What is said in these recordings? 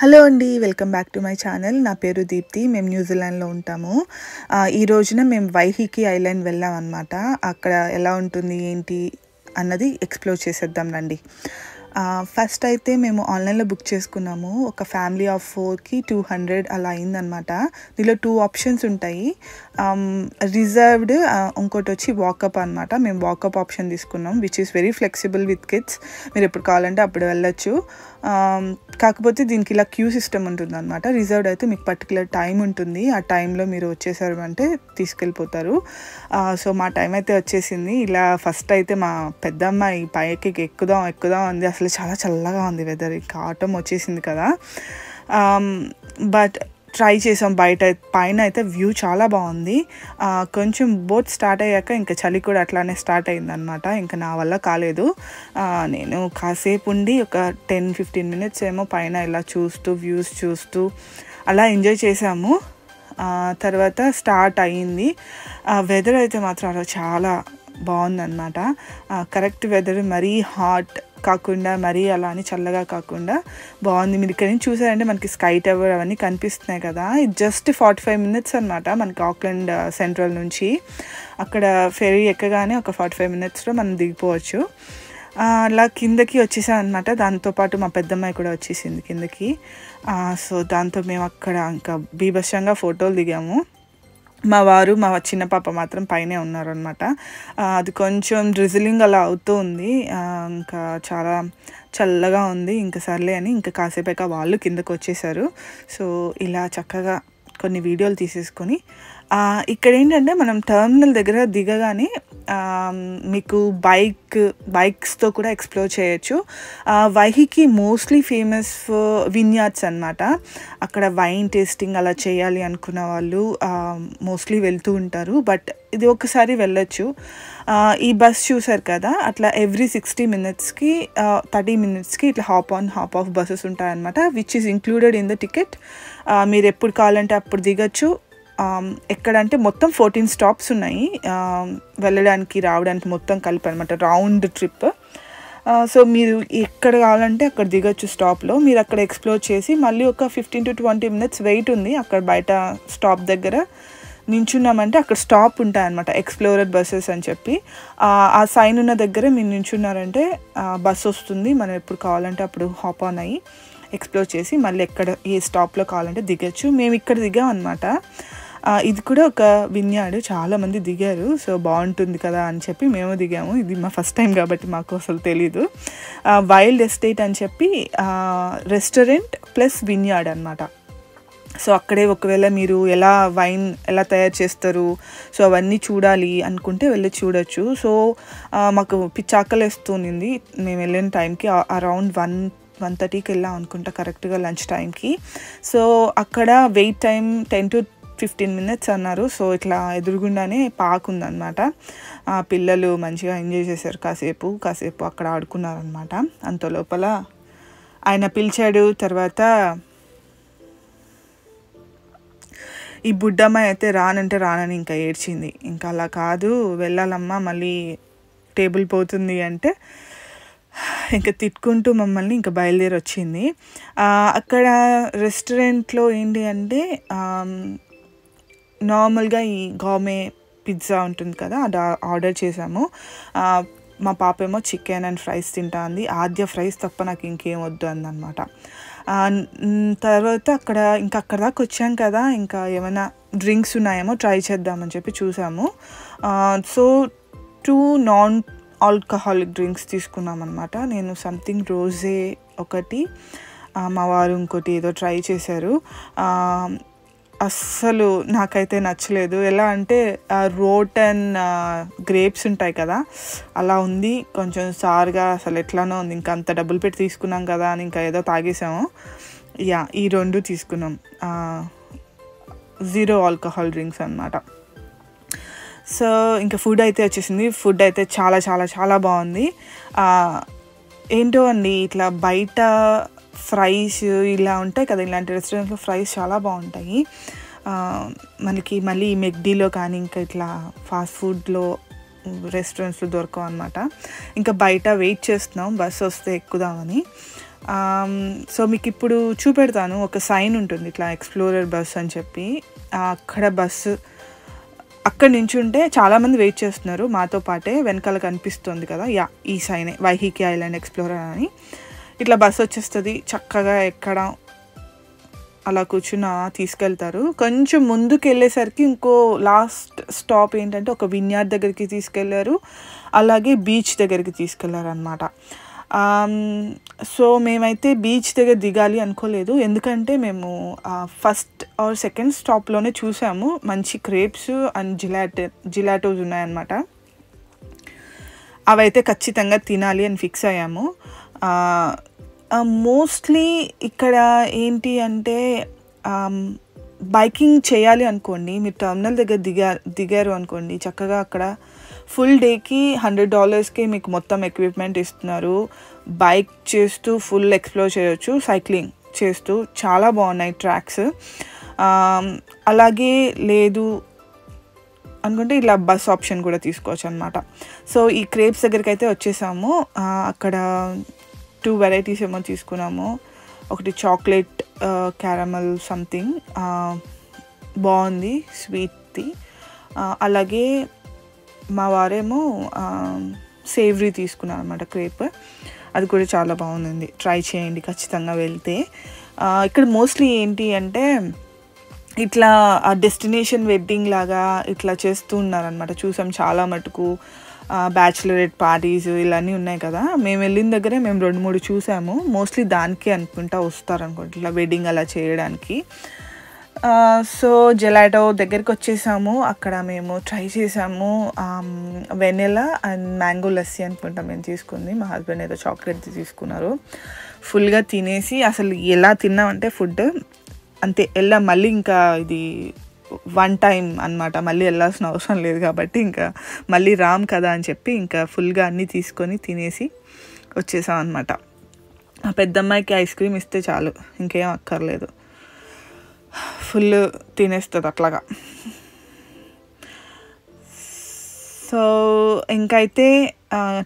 Hello అండి, welcome back to my channel. నా పేరు దీప్తి. మేము న్యూజిలాండ్లో ఉంటాము. ఈ రోజున మేము వైహికి ఐలాండ్ వెళ్ళాం అనమాట. అక్కడ ఎలా ఉంటుంది ఏంటి అన్నది ఎక్స్ప్లోర్ చేసేద్దాం రండి. ఫస్ట్ అయితే మేము ఆన్లైన్లో బుక్ చేసుకున్నాము. ఒక ఫ్యామిలీ ఆఫ్ 4కి 200 అలా అయిందనమాట. దీనిలో 2 ఆప్షన్స్ ఉంటాయి, రిజర్వ్డ్, ఇంకోటి వచ్చి వాకప్ అనమాట. మేము వాకప్ ఆప్షన్ తీసుకున్నాం, which is very flexible with kids. మీరు ఎప్పుడు కావాలంటే అప్పుడు వెళ్ళొచ్చు. కాకపోతే దీనికి ఇలా క్యూ సిస్టమ్ ఉంటుంది అనమాట. రిజర్వ్డ్ అయితే మీకు పర్టికులర్ టైం ఉంటుంది, ఆ టైంలో మీరు వచ్చేసారు అంటే తీసుకెళ్ళిపోతారు. సో మా టైం అయితే వచ్చేసింది. ఇలా ఫస్ట్ అయితే మా పెద్దమ్మాయి పైకి ఎక్కుదాం అంది. అసలు చాలా చల్లగా ఉంది వెదర్, ఇంకా ఆటం వచ్చేసింది కదా. బట్ ట్రై చేసాం. పైన అయితే వ్యూ చాలా బాగుంది. కొంచెం బోట్ స్టార్ట్ అయ్యాక ఇంకా చలి కూడా అట్లానే స్టార్ట్ అయిందనమాట. ఇంకా నా వల్ల కాలేదు. నేను కాసేపు ఉండి ఒక 10-15 మినిట్స్ ఏమో పైన ఇలా వ్యూస్ చూస్తూ అలా ఎంజాయ్ చేసాము. తర్వాత స్టార్ట్ అయ్యింది. వెదర్ అయితే మాత్రం చాలా బాగుందన్నమాట. కరెక్ట్ వెదర్, మరీ హాట్ కాకుండా మరీ అలా అని చల్లగా కాకుండా బాగుంది. మీరు ఇక్కడ నుంచి చూసారంటే మనకి స్కై టవర్ అవన్నీ కనిపిస్తున్నాయి కదా. ఇది జస్ట్ 45 మినిట్స్ అనమాట మనకి ఆక్లాండ్ సెంట్రల్ నుంచి. అక్కడ ఫెరీ ఎక్కగానే ఒక 45 మినిట్స్లో మనం దిగిపోవచ్చు. అలా కిందకి వచ్చేసాం అనమాట. దాంతోపాటు మా పెద్దమ్మాయి కూడా వచ్చేసింది కిందకి. సో దాంతో మేము అక్కడ ఇంకా బీభత్సంగా ఫోటోలు దిగాము. మా వారు, మా చిన్న పాప మాత్రం పైనే ఉన్నారనమాట. అది కొంచెం డ్రిజిలింగ్ అలా అవుతూ ఉంది. ఇంకా చాలా చల్లగా ఉంది. ఇంకా సర్లే అని ఇంకా కాసేపాక వాళ్ళు కిందకు వచ్చేసారు. సో ఇలా చక్కగా కొన్ని వీడియోలు తీసేసుకొని ఇక్కడ ఏంటంటే మనం టర్మినల్ దగ్గర దిగగానే మీకు బైక్స్తో కూడా ఎక్స్ప్లోర్ చేయొచ్చు. వైహికి మోస్ట్లీ ఫేమస్ ఫర్ విన్యార్డ్స్ అనమాట. అక్కడ వైన్ టేస్టింగ్ అలా చేయాలి అనుకున్న వాళ్ళు మోస్ట్లీ వెళ్తూ ఉంటారు. బట్ ఇది ఒకసారి వెళ్ళొచ్చు. ఈ బస్ చూసారు కదా, అట్లా ఎవ్రీ 60 మినిట్స్కి 30 మినిట్స్కి ఇట్లా hop on hop off buses ఉంటాయన్నమాట, which is included in the ticket. మీరు ఎప్పుడు కావాలంటే అప్పుడు దిగచ్చు. ఎక్కడంటే మొత్తం 14 స్టాప్స్ ఉన్నాయి వెళ్ళడానికి రావడానికి, మొత్తం కలిపి అనమాట, రౌండ్ ట్రిప్. సో మీరు ఎక్కడ కావాలంటే అక్కడ దిగచ్చు స్టాప్లో. మీరు అక్కడ ఎక్స్ప్లోర్ చేసి మళ్ళీ ఒక 15-20 మినిట్స్ వెయిట్ ఉంది అక్కడ బయట స్టాప్ దగ్గర నించున్నామంటే అక్కడ స్టాప్ ఉంటాయన్నమాట, ఎక్స్ప్లోరర్ బస్సెస్ అని చెప్పి. ఆ సైన్ ఉన్న దగ్గర మీరు నించున్నారంటే బస్ వస్తుంది. మనం ఎప్పుడు కావాలంటే అప్పుడు హాప్ ఆన్ అయ్యి ఎక్స్ప్లోర్ చేసి మళ్ళీ ఎక్కడ ఏ స్టాప్లో కావాలంటే దిగచ్చు. మేము ఇక్కడ దిగాం అనమాట. ఇది కూడా ఒక విన్యార్డ్, చాలామంది దిగారు. సో బాగుంటుంది కదా అని చెప్పి మేము దిగాము. ఇది మా ఫస్ట్ టైం కాబట్టి మాకు అసలు తెలీదు. వైల్డ్ ఎస్టేట్ అని చెప్పి రెస్టారెంట్ ప్లస్ విన్యార్డ్ అనమాట. సో అక్కడే ఒకవేళ మీరు వైన్ ఎలా తయారు చేస్తారు, సో అవన్నీ చూడాలి అనుకుంటే వెళ్ళి చూడొచ్చు. సో మాకు పిచ్చాకలు వేస్తుంది మేము వెళ్ళిన టైంకి. అరౌండ్ 1:30కి వెళ్ళాం అనుకుంటా కరెక్ట్గా లంచ్ టైంకి. సో అక్కడ వెయిట్ టైం 10-15 మినిట్స్ అన్నారు. సో ఇట్లా ఎదురుగుండానే పార్క్ ఉందన్నమాట. పిల్లలు మంచిగా ఎంజాయ్ చేశారు. కాసేపు అక్కడ ఆడుకున్నారనమాట. అంత లోపల ఆయన పిలిచాడు. తర్వాత ఈ బుడ్డమ్మాయి అయితే రానని ఇంకా ఏడ్చింది. ఇంకా అలా కాదు, వెళ్ళాలమ్మా, మళ్ళీ టేబుల్ పోతుంది అంటే ఇంకా తిట్టుకుంటూ మమ్మల్ని ఇంకా బయలుదేరి వచ్చింది. అక్కడ రెస్టారెంట్లో ఏంటి అంటే నార్మల్గా ఈ గోర్మే పిజ్జా ఉంటుంది కదా, అది ఆర్డర్ చేసాము. మా పాప ఏమో చికెన్ అండ్ ఫ్రైస్ తింటా అంది. ఆద్య ఫ్రైస్ తప్ప నాకు ఇంకేం వద్దు అందనమాట. తర్వాత అక్కడ దాకా వచ్చాం కదా, ఇంకా ఏమైనా డ్రింక్స్ ఉన్నాయేమో ట్రై చేద్దామని చెప్పి చూసాము. సో 2 నాన్ ఆల్కహాలిక్ డ్రింక్స్ తీసుకున్నాం అనమాట. నేను సంథింగ్ రోజే ఒకటి, మా వారు ఇంకోటి ఏదో ట్రై చేశారు. అస్సలు నాకైతే నచ్చలేదు. ఎలా అంటే రోటన్ గ్రేప్స్ ఉంటాయి కదా, అలా ఉంది. కొంచెం సారుగా అసలు ఎట్లానో ఉంది. ఇంకా అంత డబ్బులు పెట్టి తీసుకున్నాం కదా అని ఇంకా ఏదో తాగేసాము. ఈ 2 తీసుకున్నాం, 0 ఆల్కహాల్ డ్రింక్స్ అనమాట. సో ఇంకా ఫుడ్ అయితే వచ్చేసింది. ఫుడ్ అయితే చాలా చాలా చాలా బాగుంది. ఏంటో అండి, ఇట్లా బయట ఫ్రైస్ ఇలా ఉంటాయి కదా, ఇలాంటి రెస్టారెంట్లో ఫ్రైస్ చాలా బాగుంటాయి. మనకి మళ్ళీ మెక్డీలో కానీ ఇంకా ఇట్లా ఫాస్ట్ ఫుడ్లో రెస్టారెంట్స్లో దొరకవు అనమాట. ఇంకా బయట వెయిట్ చేస్తున్నాం బస్ వస్తే ఎక్కుదామని. సో మీకు ఇప్పుడు చూపెడతాను. ఒక సైన్ ఉంటుంది ఇట్లా ఎక్స్‌ప్లోరర్ బస్ అని చెప్పి. అక్కడ బస్సు అక్కడ నించుంటే చాలామంది వెయిట్ చేస్తున్నారు మాతో పాటే. వెనకాల కనిపిస్తుంది కదా, ఈ సైనే వైహికి ఐలాండ్ ఎక్స్‌ప్లోరర్ అని. ఇట్లా బస్సు వచ్చేస్తుంది, చక్కగా ఎక్కడం, అలా కూర్చుని తీసుకెళ్తారు. కొంచెం ముందుకు వెళ్ళేసరికి ఇంకో లాస్ట్ స్టాప్ ఏంటంటే ఒక విన్యార్డ్ దగ్గరికి తీసుకెళ్లారు, అలాగే బీచ్ దగ్గరికి తీసుకెళ్లారు అనమాట. సో మేమైతే బీచ్ దగ్గర దిగాలి అనుకోలేదు, ఎందుకంటే మేము ఫస్ట్ ఆర్ సెకండ్ స్టాప్లోనే చూసాము మంచి క్రేప్స్ అండ్ జిలాటోస్ ఉన్నాయన్నమాట. అవైతే ఖచ్చితంగా తినాలి అని ఫిక్స్ అయ్యాము. మోస్ట్లీ ఇక్కడ ఏంటి అంటే బైకింగ్ చేయాలి అనుకోండి, మీరు టర్మినల్ దగ్గర దిగారు అనుకోండి, చక్కగా అక్కడ ఫుల్ డేకి $100కి మీకు మొత్తం ఎక్విప్మెంట్ ఇస్తున్నారు. బైక్ చేస్తూ ఫుల్ ఎక్స్ప్లోర్ చేయొచ్చు, సైక్లింగ్ చేస్తూ చాలా బాగున్నాయి ట్రాక్స్. అలాగే లేదు అనుకుంటే ఇలా బస్ ఆప్షన్ కూడా తీసుకోవచ్చు అనమాట. సో ఈ క్రేప్స్ దగ్గరికి అయితే వచ్చేసాము. అక్కడ 2 వెరైటీస్ ఏమో తీసుకున్నాము. ఒకటి చాక్లెట్ క్యారమల్ సంథింగ్ బాగుంది, స్వీట్ది. అలాగే మా వారేమో సేవరీ తీసుకున్నారు అనమాట, క్రేప్. అది కూడా చాలా బాగుంది, ట్రై చేయండి ఖచ్చితంగా వెళ్తే. ఇక్కడ మోస్ట్లీ ఏంటి అంటే ఇట్లా ఆ డెస్టినేషన్ వెడ్డింగ్ లాగా ఇట్లా చేస్తూ ఉన్నారనమాట. చూసాం చాలా మటుకు బ్యాచిలరేట్ పార్టీస్ ఇలాన్నీ ఉన్నాయి కదా. మేము వెళ్ళిన దగ్గరే మేము 2-3 చూసాము. మోస్ట్లీ దానికే అనుకుంటా వస్తారనుకుంటా, ఇట్లా వెడ్డింగ్ అలా చేయడానికి. సో జెలాటో దగ్గరికి వచ్చేసాము. అక్కడ మేము ట్రై చేసాము వెనిలా అండ్ మ్యాంగో లస్సీ అనుకుంటా మేము తీసుకుంది. మా హస్బెండ్ ఏదో చాక్లెట్ తీసుకున్నారు. ఫుల్గా తినేసి అసలు ఎలా తిన్నామంటే ఫుడ్ అంతే, మళ్ళీ ఇంకా ఇది 1 టైం అనమాట, మళ్ళీ వెళ్ళాల్సిన అవసరం లేదు కాబట్టి ఇంకా మళ్ళీ రామ్ కదా అని చెప్పి ఇంకా ఫుల్గా అన్నీ తీసుకొని తినేసి వచ్చేసాం అనమాట. ఆ పెద్దమ్మాయికి ఐస్ క్రీమ్ ఇస్తే చాలు, ఇంకేం అక్కర్లేదు, ఫుల్ తినేస్తుంది అట్లాగా. సో ఇంకైతే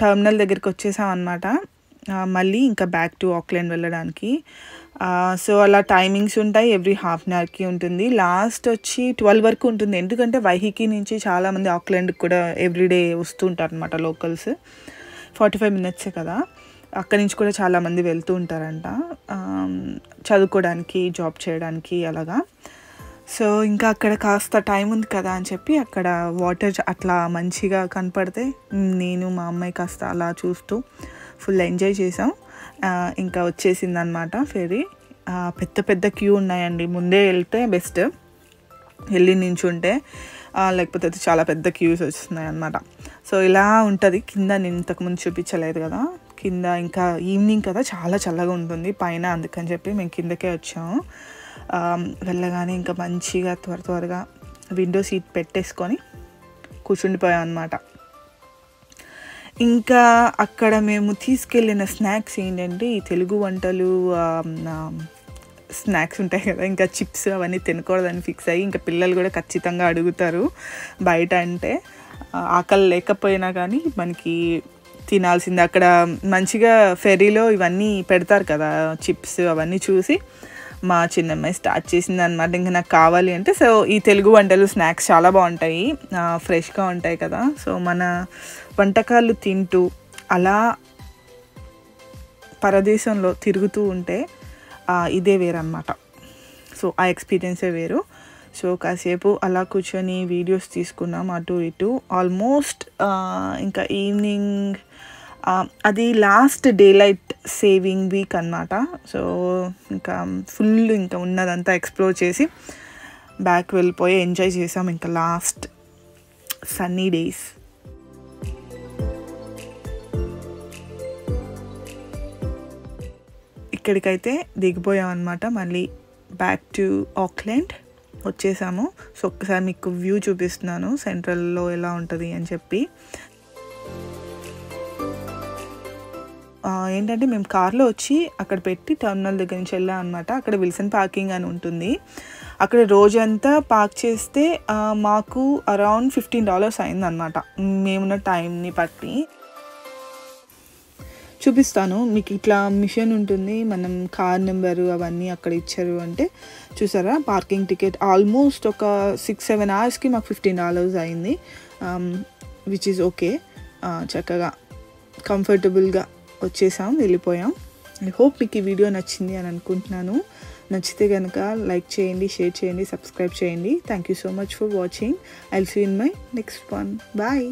టర్మినల్ దగ్గరికి వచ్చేసాం అనమాట. మళ్ళీ ఇంకా బ్యాక్ టు ఆక్లాండ్ వెళ్ళడానికి. సో అలా టైమింగ్స్ ఉంటాయి, ఎవ్రీ ½ అన్ అవర్కి ఉంటుంది. లాస్ట్ వచ్చి 12 వరకు ఉంటుంది, ఎందుకంటే వైహికి నుంచి చాలామంది ఆక్లాండ్కి కూడా ఎవ్రీడే వస్తూ ఉంటారు అనమాట లోకల్స్. 45 మినిట్సే కదా, అక్కడి నుంచి కూడా చాలామంది వెళ్తూ ఉంటారంట చదువుకోవడానికి, జాబ్ చేయడానికి అలాగా. సో ఇంకా అక్కడ కాస్త టైం ఉంది కదా అని చెప్పి అక్కడ వాటర్ అట్లా మంచిగా కనపడితే నేను మా అమ్మాయి కాస్త అలా చూస్తూ ఫుల్ ఎంజాయ్ చేసాం. ఇంకా వచ్చేసిందనమాట ఫెరీ. పెద్ద పెద్ద క్యూ ఉన్నాయండి, ముందే వెళ్తే బెస్ట్, వెళ్ళి నించుంటే, లేకపోతే చాలా పెద్ద క్యూస్ వస్తున్నాయి అన్నమాట. సో ఇలా ఉంటుంది కింద. నేను ఇంతకుముందు చూపించలేదు కదా, కింద ఇంకా ఈవినింగ్ కదా చాలా చల్లగా ఉంటుంది పైన, అందుకని చెప్పి మేము కిందకే వచ్చాము. వెళ్ళగానే ఇంకా మంచిగా త్వరగా విండో సీట్ పెట్టేసుకొని కూర్చుండిపోయాం అన్నమాట. ఇంకా అక్కడ మేము తీసుకెళ్ళిన స్నాక్స్ ఏంటంటే ఈ తెలుగు వంటలు స్నాక్స్ ఉంటాయి కదా, ఇంకా చిప్స్ అవన్నీ తినకూడదని ఫిక్స్ అయ్యి, ఇంకా పిల్లలు కూడా ఖచ్చితంగా అడుగుతారు బయట అంటే, ఆకలి లేకపోయినా కానీ మనకి తినాల్సిందే. అక్కడ మంచిగా ఫెరీలో ఇవన్నీ పెడతారు కదా చిప్స్, అవన్నీ చూసి మా చిన్నమ్మాయి స్టార్ట్ చేసింది అనమాట, ఇంకా నాకు కావాలి అంటే. సో ఈ తెలుగు వంటలు స్నాక్స్ చాలా బాగుంటాయి, ఫ్రెష్గా ఉంటాయి కదా. సో మన వంటకాలు తింటూ అలా పరదేశంలో తిరుగుతూ ఉంటే ఇదే వేరన్నమాట. సో ఆ ఎక్స్పీరియన్సే వేరు. సో కాసేపు అలా కూర్చొని వీడియోస్ తీసుకున్నాం అటు ఇటు. ఆల్మోస్ట్ ఇంకా ఈవినింగ్, అది last day light saving week అన్నమాట. సో ఇంకా ఫుల్ ఇంకా ఉన్నదంతా ఎక్స్ప్లోర్ చేసి బ్యాక్ వెళ్ళిపోయి ఎంజాయ్ చేసాం ఇంకా లాస్ట్ సన్నీ డేస్. ఇక్కడికైతే దిగిపోయాం అనమాట, మళ్ళీ బ్యాక్ టు ఆక్లాండ్ వచ్చేసాము. సో ఒక్కసారి మీకు వ్యూ చూపిస్తున్నాను సెంట్రల్లో ఎలా ఉంటుంది అని చెప్పి. ఏంటంటే మేము కార్లో వచ్చి అక్కడ పెట్టి టర్మినల్ దగ్గర నుంచి వెళ్ళాం అనమాట. అక్కడ విల్సన్ పార్కింగ్ అని ఉంటుంది, అక్కడ రోజంతా పార్క్ చేస్తే మాకు అరౌండ్ $15 అయిందనమాట మేమున్న టైంని బట్టి. చూపిస్తాను మీకు. ఇట్లా మిషన్ ఉంటుంది, మనం కార్ నెంబరు అవన్నీ అక్కడ ఇచ్చారు అంటే చూసారా. పార్కింగ్ టికెట్ ఆల్మోస్ట్ ఒక 6-7 అవర్స్కి మాకు $15 అయింది, విచ్ ఈజ్ ఓకే. చక్కగా కంఫర్టబుల్గా వచ్చేసాం, వెళ్ళిపోయాం. ఐ హోప్ మీకు ఈ వీడియో నచ్చింది అని అనుకుంటున్నాను. నచ్చితే కనుక లైక్ చేయండి, షేర్ చేయండి, సబ్స్క్రైబ్ చేయండి. Thank you so much for watching. I will see in my next one. Bye.